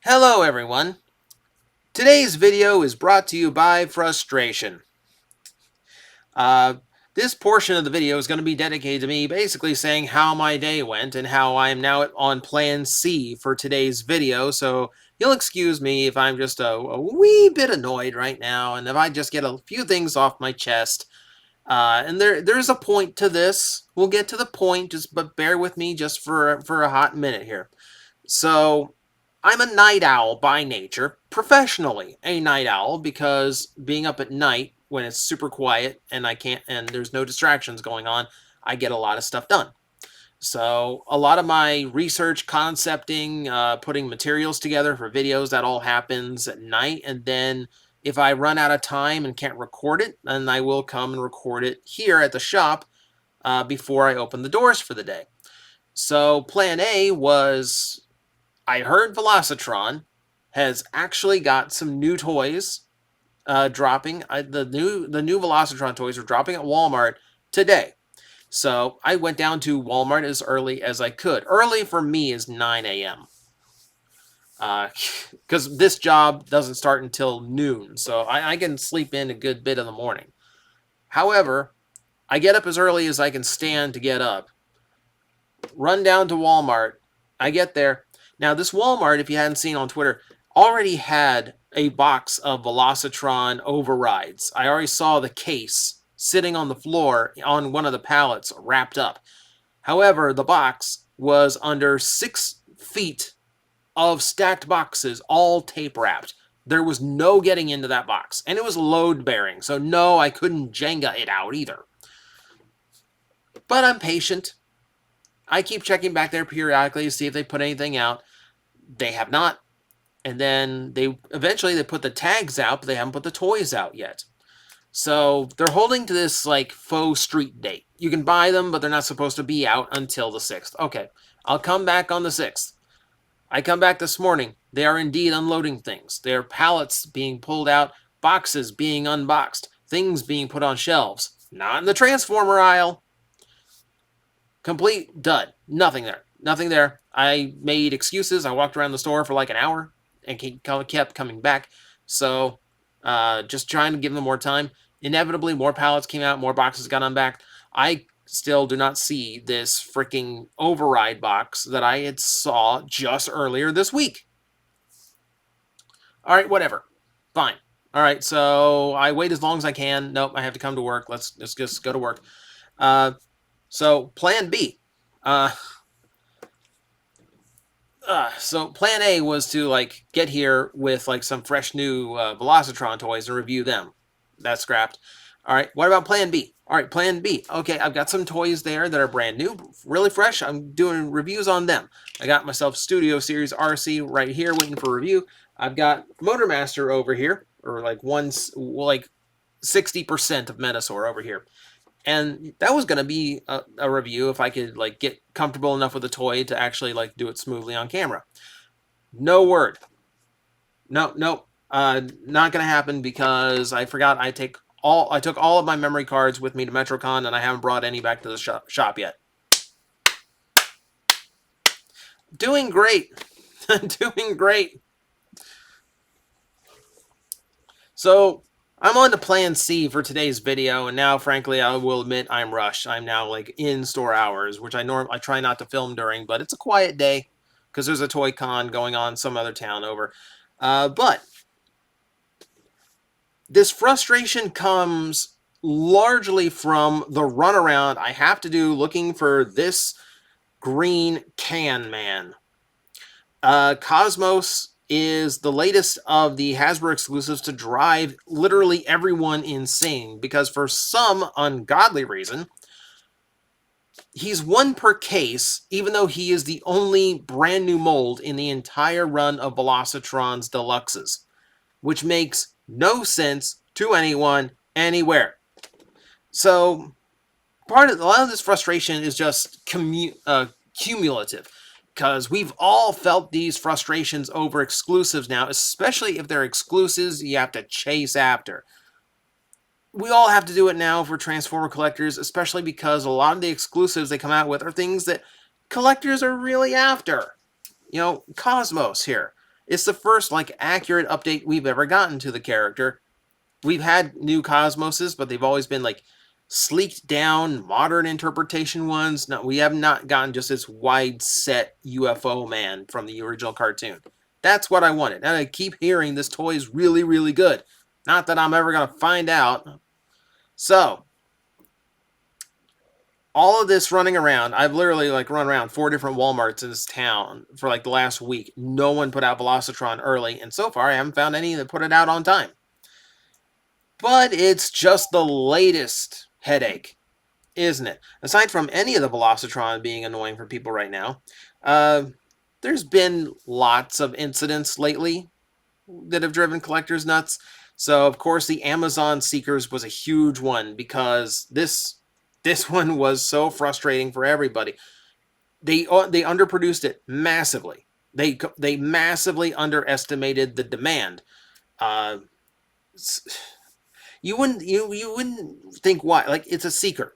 Hello everyone. Today's video is brought to you by frustration. Uh, this portion of the video is going to be dedicated to me basically saying how my day went and how I am now on plan C for today's video. So you'll excuse me if I'm just a wee bit annoyed right now and if I just get a few things off my chest. And there's a point to this. We'll get to the point, but bear with me just for a hot minute here. So I'm a night owl by nature, professionally a night owl, because being up at night when it's super quiet and there's no distractions going on, I get a lot of stuff done. So a lot of my research, concepting, putting materials together for videos, that all happens at night. And then if I run out of time and can't record it, then I will come and record it here at the shop before I open the doors for the day. So plan A was, I heard Velocitron has actually got some new toys dropping. The new Velocitron toys are dropping at Walmart today. So I went down to Walmart as early as I could. Early for me is 9 a.m. Because this job doesn't start until noon, so I can sleep in a good bit of the morning. However, I get up as early as I can stand to get up, run down to Walmart. I get there. Now, this Walmart, if you hadn't seen on Twitter, already had a box of Velocitron overrides. I already saw the case sitting on the floor on one of the pallets wrapped up. However, the box was under 6 feet of stacked boxes, all tape wrapped. There was no getting into that box, and it was load bearing, so no, I couldn't Jenga it out either. But I'm patient. I keep checking back there periodically to see if they put anything out. They have not. And then they put the tags out, but they haven't put the toys out yet. So they're holding to this like faux street date. You can buy them, but they're not supposed to be out until the 6th. Okay, I'll come back on the 6th. I come back this morning. They are indeed unloading things. There are pallets being pulled out, boxes being unboxed, things being put on shelves. Not in the Transformer aisle. Complete dud. Nothing there. Nothing there. I made excuses. I walked around the store for like an hour and kept coming back. So just trying to give them more time. Inevitably, more pallets came out, more boxes got unbacked. I still do not see this freaking override box that I had saw just earlier this week. All right, whatever. Fine. All right, so I wait as long as I can. Nope, I have to come to work. Let's just go to work. So plan B. So plan A was to like get here with like some fresh new Velocitron toys and review them. That's scrapped. All right, what about plan B? All right, plan B. Okay, I've got some toys there that are brand new, really fresh. I'm doing reviews on them. I got myself Studio Series RC right here waiting for review. I've got Motormaster over here, or like 60% of Metasaur over here. And that was going to be a review if I could like get comfortable enough with the toy to actually like do it smoothly on camera. No word. No, not going to happen because I forgot I took all of my memory cards with me to MetroCon and I haven't brought any back to the shop yet. Doing great. Doing great. So I'm on to plan C for today's video, and now, frankly, I will admit I'm rushed. I'm now like in store hours, which I try not to film during, but it's a quiet day because there's a toy con going on some other town over. But this frustration comes largely from the runaround I have to do looking for this green can man. Cosmos is the latest of the Hasbro exclusives to drive literally everyone insane because for some ungodly reason, he's one per case, even though he is the only brand new mold in the entire run of Velocitron's Deluxes, which makes no sense to anyone anywhere. So a lot of this frustration is just cumulative. Because we've all felt these frustrations over exclusives now, especially if they're exclusives you have to chase after. We all have to do it now for Transformer collectors, especially because a lot of the exclusives they come out with are things that collectors are really after. You know, Cosmos here. It's the first like accurate update we've ever gotten to the character. We've had new Cosmoses, but they've always been like sleeked down, modern interpretation ones. No, we have not gotten just this wide set UFO man from the original cartoon. That's what I wanted. And I keep hearing this toy is really, really good. Not that I'm ever going to find out. So, all of this running around, I've literally like run around 4 different Walmarts in this town for like the last week. No one put out Velocitron early, and so far I haven't found any that put it out on time. But it's just the latest headache, isn't it? Aside from any of the Velocitron being annoying for people right now, there's been lots of incidents lately that have driven collectors nuts. So, of course, the Amazon Seekers was a huge one because this one was so frustrating for everybody. They underproduced it massively. They massively underestimated the demand. Uh, you wouldn't think why. Like, it's a Seeker.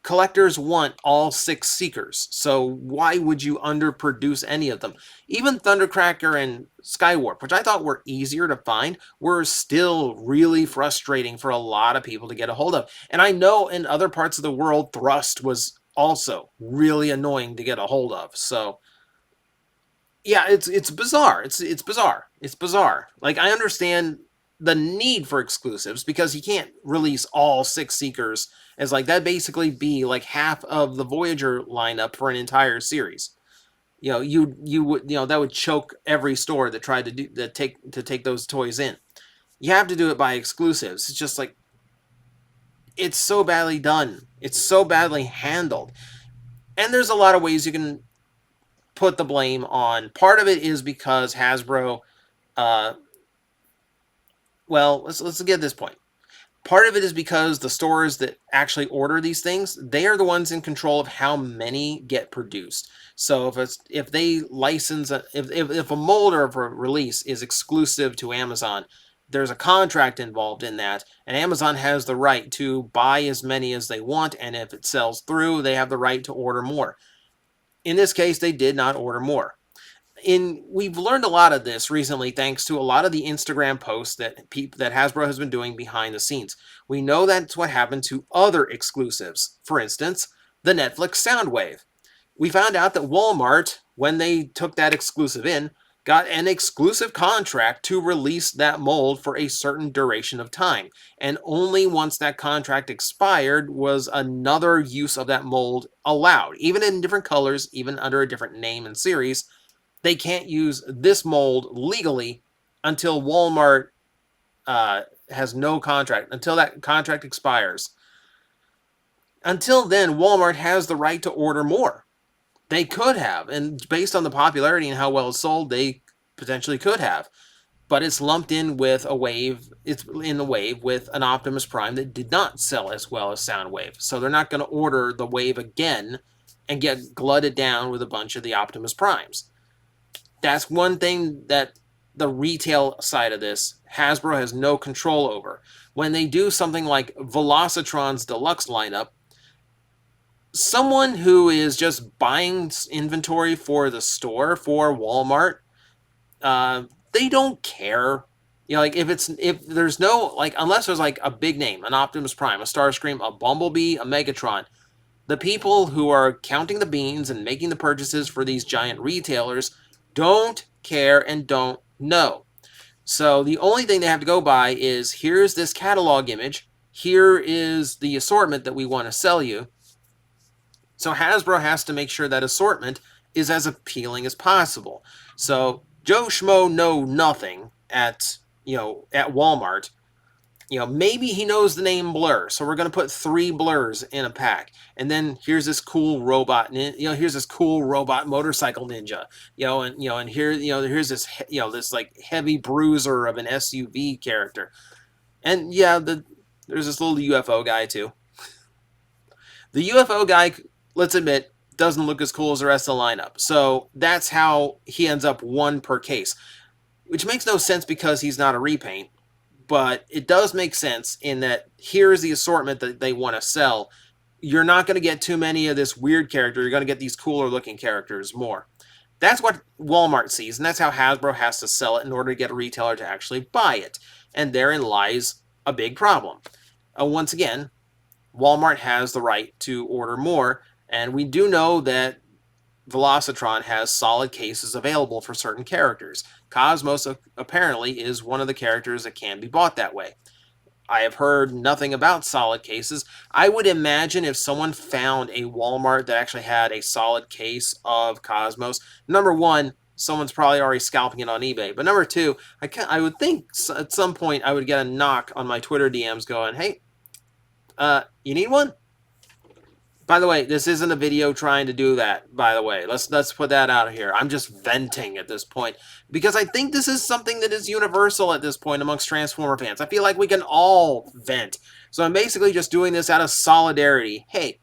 Collectors want all 6 Seekers, so why would you underproduce any of them? Even Thundercracker and Skywarp, which I thought were easier to find, were still really frustrating for a lot of people to get a hold of. And I know in other parts of the world, Thrust was also really annoying to get a hold of. So yeah, it's bizarre. It's bizarre. It's bizarre. Like, I understand the need for exclusives because you can't release all 6 Seekers as like that basically be like half of the Voyager lineup for an entire series. You would that would choke every store that tried to take those toys in. You have to do it by exclusives. It's just like it's so badly done. It's so badly handled. And there's a lot of ways you can put the blame on. Part of it is because Hasbro well, let's get this point. Part of it is because the stores that actually order these things, they are the ones in control of how many get produced. So if they license if a mold or if a release is exclusive to Amazon, there's a contract involved in that, and Amazon has the right to buy as many as they want, and if it sells through, they have the right to order more. In this case, they did not order more. We've learned a lot of this recently thanks to a lot of the Instagram posts that Hasbro has been doing behind the scenes. We know that's what happened to other exclusives. For instance, the Netflix Soundwave. We found out that Walmart, when they took that exclusive in, got an exclusive contract to release that mold for a certain duration of time. And only once that contract expired was another use of that mold allowed, even in different colors, even under a different name and series. They can't use this mold legally until Walmart has no contract, until that contract expires. Until then, Walmart has the right to order more. They could have, and based on the popularity and how well it's sold, they potentially could have. But it's lumped in with a wave. It's in the wave with an Optimus Prime that did not sell as well as Soundwave. So they're not going to order the wave again and get glutted down with a bunch of the Optimus Primes. That's one thing that the retail side of this, Hasbro has no control over. When they do something like Velocitron's Deluxe lineup, someone who is just buying inventory for the store, for Walmart, they don't care. Like if there's no, like, unless there's like a big name, an Optimus Prime, a Starscream, a Bumblebee, a Megatron, the people who are counting the beans and making the purchases for these giant retailers don't care and don't know. So the only thing they have to go by is, here's this catalog image, here is the assortment that we want to sell you. So Hasbro has to make sure that assortment is as appealing as possible. So Joe Schmo know nothing at Walmart. Maybe he knows the name Blur, so we're going to put 3 Blurs in a pack. And then here's this cool robot, here's this cool robot motorcycle ninja, and here's this, this like heavy bruiser of an SUV character. And yeah, there's this little UFO guy too. The UFO guy, let's admit, doesn't look as cool as the rest of the lineup. So that's how he ends up 1 per case, which makes no sense because he's not a repaint. But it does make sense in that here's the assortment that they want to sell. You're not going to get too many of this weird character. You're going to get these cooler looking characters more. That's what Walmart sees, and that's how Hasbro has to sell it in order to get a retailer to actually buy it. And therein lies a big problem. Once again, Walmart has the right to order more, and we do know that Velocitron has solid cases available for certain characters. Cosmos apparently is one of the characters that can be bought that way. I have heard nothing about solid cases. I would imagine if someone found a Walmart that actually had a solid case of Cosmos, number one, someone's probably already scalping it on eBay. But number two, I would think at some point I would get a knock on my Twitter DMs going, hey, you need one? By the way, this isn't a video trying to do that, by the way. Let's put that out here. I'm just venting at this point because I think this is something that is universal at this point amongst Transformer fans. I feel like we can all vent. So I'm basically just doing this out of solidarity. Hey,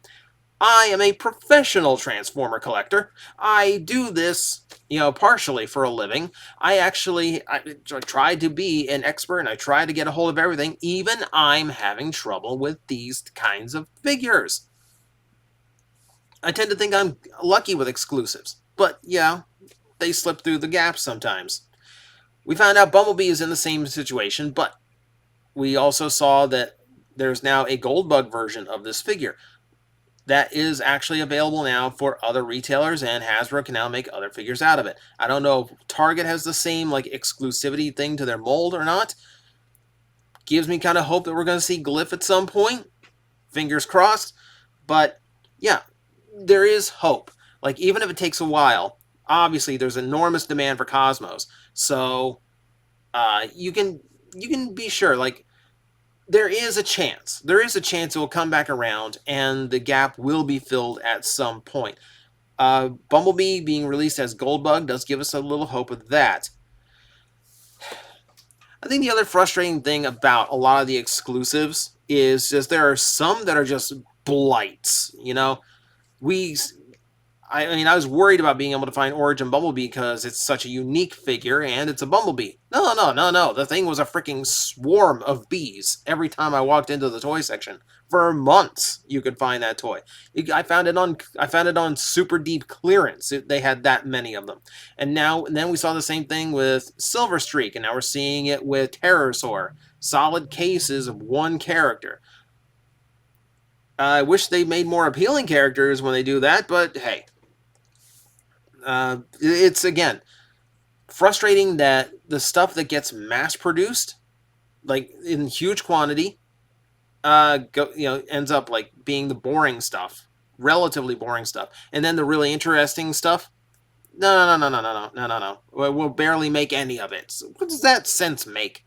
I am a professional Transformer collector. I do this, partially for a living. I try to be an expert and I try to get a hold of everything. Even I'm having trouble with these kinds of figures. I tend to think I'm lucky with exclusives, but yeah, they slip through the gaps sometimes. We found out Bumblebee is in the same situation, but we also saw that there's now a Goldbug version of this figure that is actually available now for other retailers, and Hasbro can now make other figures out of it. I don't know if Target has the same exclusivity thing to their mold or not. Gives me kind of hope that we're going to see Glyph at some point. Fingers crossed. But yeah, there is hope. Even if it takes a while, obviously there's enormous demand for Cosmos. So you can be sure, there is a chance. There is a chance it will come back around and the gap will be filled at some point. Bumblebee being released as Goldbug does give us a little hope of that. I think the other frustrating thing about a lot of the exclusives is just there are some that are just blights. I was worried about being able to find Origin Bumblebee because it's such a unique figure and it's a Bumblebee. No. The thing was a freaking swarm of bees every time I walked into the toy section. For months, you could find that toy. I found it on super deep clearance. They had that many of them. And then we saw the same thing with Silver Streak, and now we're seeing it with Terrorsaur. Solid cases of one character. I wish they made more appealing characters when they do that, but hey. It's, again, frustrating that the stuff that gets mass-produced, in huge quantity, ends up, being the boring stuff. Relatively boring stuff. And then the really interesting stuff, no. We'll barely make any of it. So what does that sense make?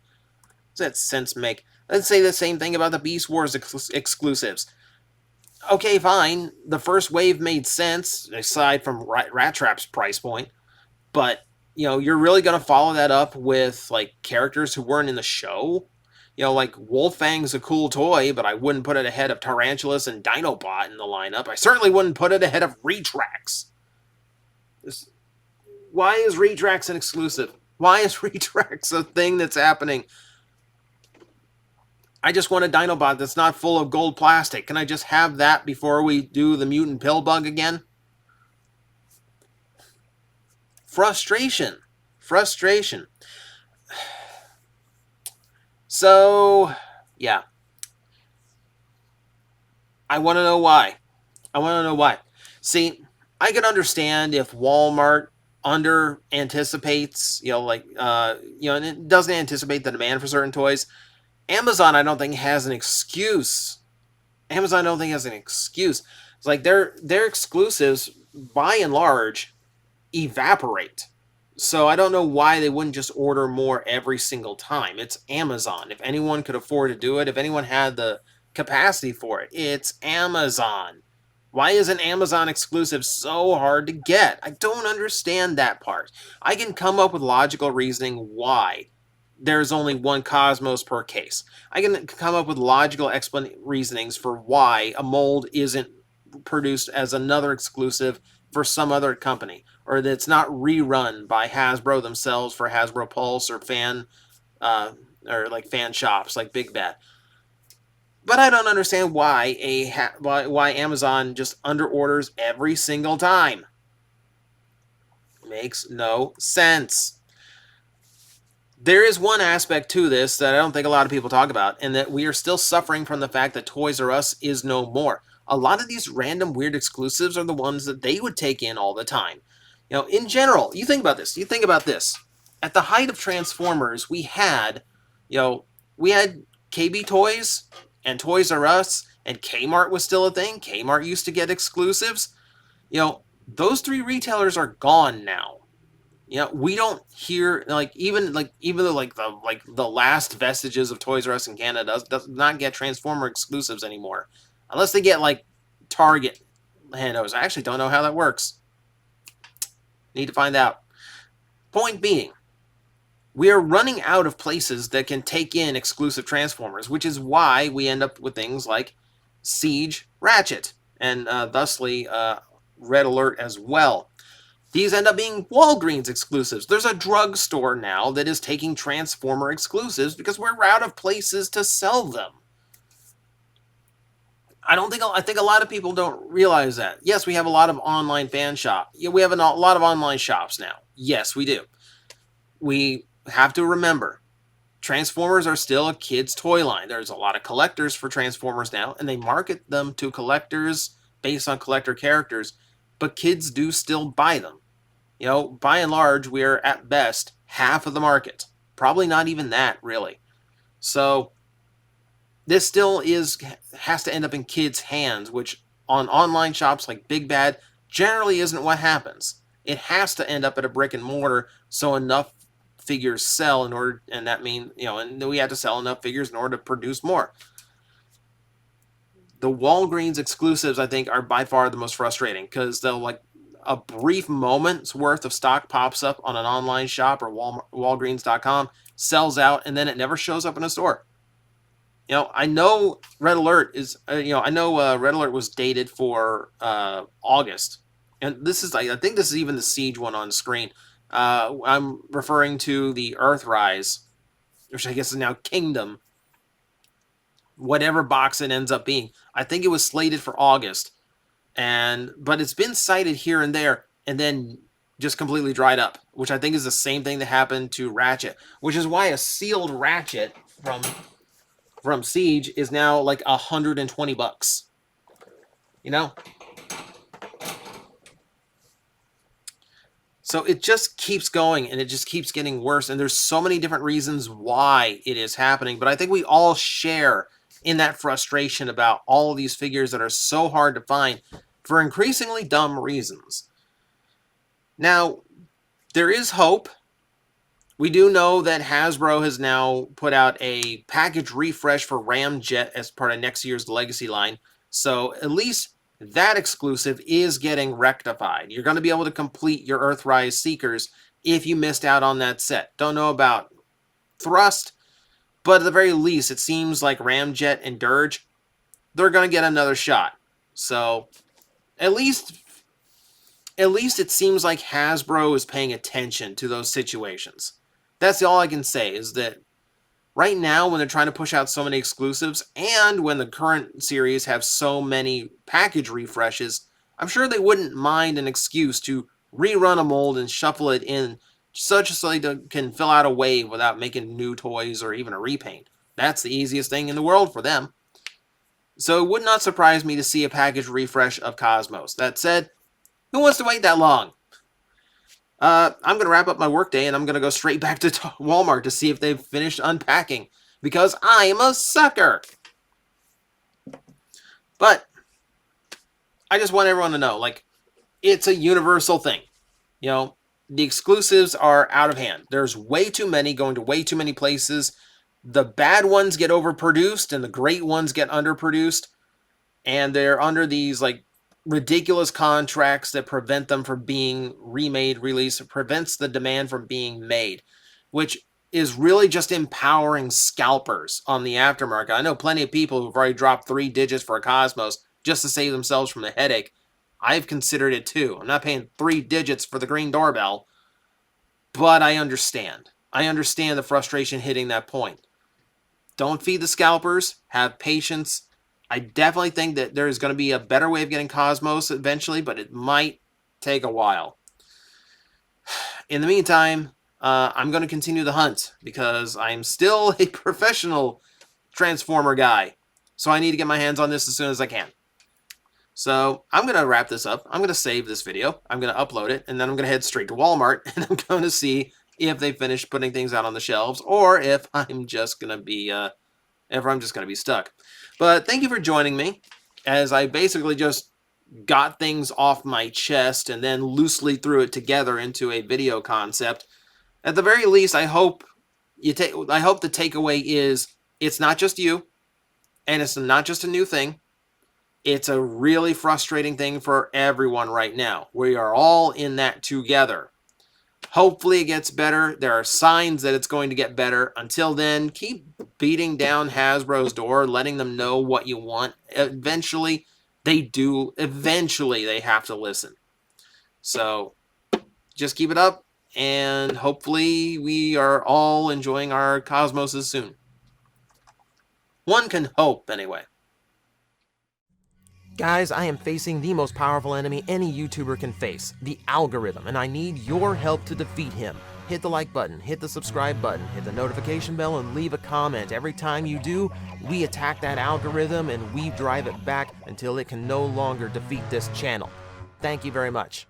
Let's say the same thing about the Beast Wars exclusives. Okay, fine. The first wave made sense, aside from Rat Trap's price point. But, you're really going to follow that up with, characters who weren't in the show? Wolffang's a cool toy, but I wouldn't put it ahead of Tarantulas and Dinobot in the lineup. I certainly wouldn't put it ahead of Retrax. Why is Retrax an exclusive? Why is Retrax a thing that's happening? I just want a Dinobot that's not full of gold plastic. Can I just have that before we do the Mutant Pillbug again? Frustration. So, yeah. I want to know why. See, I can understand if Walmart under anticipates, and it doesn't anticipate the demand for certain toys. Amazon, I don't think, has an excuse. It's like their exclusives, by and large, evaporate. So I don't know why they wouldn't just order more every single time. It's Amazon. If anyone could afford to do it, if anyone had the capacity for it, it's Amazon. Why is an Amazon exclusive so hard to get? I don't understand that part. I can come up with logical reasoning why there's only one Cosmos per case. I can come up with logical reasonings for why a mold isn't produced as another exclusive for some other company, or that it's not rerun by Hasbro themselves for Hasbro Pulse or fan shops like Big Bad. But I don't understand why why Amazon just underorders every single time. makes no sense. There is one aspect to this that I don't think a lot of people talk about, and that we are still suffering from the fact that Toys R Us is no more. A lot of these random weird exclusives are the ones that they would take in all the time. In general, you think about this. You think about this. At the height of Transformers, you know, we had KB Toys and Toys R Us, and Kmart was still a thing. Kmart used to get exclusives. Those three retailers are gone now. We don't hear even the last vestiges of Toys R Us in Canada does not get Transformer exclusives anymore, unless they get like Target handles. I actually don't know how that works. Need to find out. Point being, we are running out of places that can take in exclusive Transformers, which is why we end up with things like Siege, Ratchet, and thusly Red Alert as well. These end up being Walgreens exclusives. There's a drugstore now that is taking Transformer exclusives because we're out of places to sell them. I think a lot of people don't realize that. Yes, we have a lot of online fan shop. Yeah, we have a lot of online shops now. Yes, we do. We have to remember, Transformers are still a kid's toy line. There's a lot of collectors for Transformers now, and they market them to collectors based on collector characters, but kids do still buy them. By and large, we're at best half of the market. Probably not even that, really. So this still has to end up in kids' hands, which on online shops like Big Bad generally isn't what happens. It has to end up at a brick and mortar so enough figures sell and that means, and we have to sell enough figures in order to produce more. The Walgreens exclusives, I think, are by far the most frustrating because they'll a brief moment's worth of stock pops up on an online shop or Walgreens.com, sells out, and then it never shows up in a store. I know Red Alert Red Alert was dated for August, and I think this is even the Siege one on screen. I'm referring to the Earthrise, which I guess is now Kingdom. Whatever box it ends up being, I think it was slated for August. But it's been cited here and there, and then just completely dried up, which I think is the same thing that happened to Ratchet, which is why a sealed Ratchet from Siege is now like $120. So it just keeps going, and it just keeps getting worse, and there's so many different reasons why it is happening, but I think we all share in that frustration about all of these figures that are so hard to find for increasingly dumb reasons. Now, there is hope. We do know that Hasbro has now put out a package refresh for Ramjet as part of next year's Legacy line, so at least that exclusive is getting rectified. You're going to be able to complete your Earthrise Seekers if you missed out on that set. Don't know about Thrust, but at the very least, it seems like Ramjet and Dirge, they're going to get another shot. So, at least it seems like Hasbro is paying attention to those situations. That's all I can say, is that right now, when they're trying to push out so many exclusives, and when the current series have so many package refreshes, I'm sure they wouldn't mind an excuse to rerun a mold and shuffle it in such so they can fill out a wave without making new toys or even a repaint. That's the easiest thing in the world for them. So it would not surprise me to see a package refresh of Cosmos. That said, who wants to wait that long? I'm going to wrap up my workday, and I'm going to go straight back to Walmart to see if they've finished unpacking, because I am a sucker. But I just want everyone to know, it's a universal thing. The exclusives are out of hand. There's way too many going to way too many places. The bad ones get overproduced, and the great ones get underproduced. And they're under these, ridiculous contracts that prevent them from being remade, released. It prevents the demand from being made, which is really just empowering scalpers on the aftermarket. I know plenty of people who've already dropped 3 digits for a Cosmos just to save themselves from the headache. I've considered it too. I'm not paying 3 digits for the green doorbell, but I understand. I understand the frustration hitting that point. Don't feed the scalpers. Have patience. I definitely think that there is going to be a better way of getting Cosmos eventually, but it might take a while. In the meantime, I'm going to continue the hunt because I'm still a professional Transformer guy. So I need to get my hands on this as soon as I can. So I'm going to wrap this up. I'm going to save this video. I'm going to upload it, and then I'm going to head straight to Walmart, and I'm going to see if they finished putting things out on the shelves, or if I'm just going to be, stuck. But thank you for joining me, as I basically just got things off my chest and then loosely threw it together into a video concept. At the very least, I hope the takeaway is it's not just you, and it's not just a new thing. It's a really frustrating thing for everyone right now. We are all in that together. Hopefully it gets better. There are signs that it's going to get better. Until then, keep beating down Hasbro's door, letting them know what you want. Eventually, they do. Eventually, they have to listen. So, just keep it up, and hopefully we are all enjoying our cosmoses soon. One can hope, anyway. Guys, I am facing the most powerful enemy any YouTuber can face, the algorithm, and I need your help to defeat him. Hit the like button, hit the subscribe button, hit the notification bell, and leave a comment. Every time you do, we attack that algorithm and we drive it back until it can no longer defeat this channel. Thank you very much.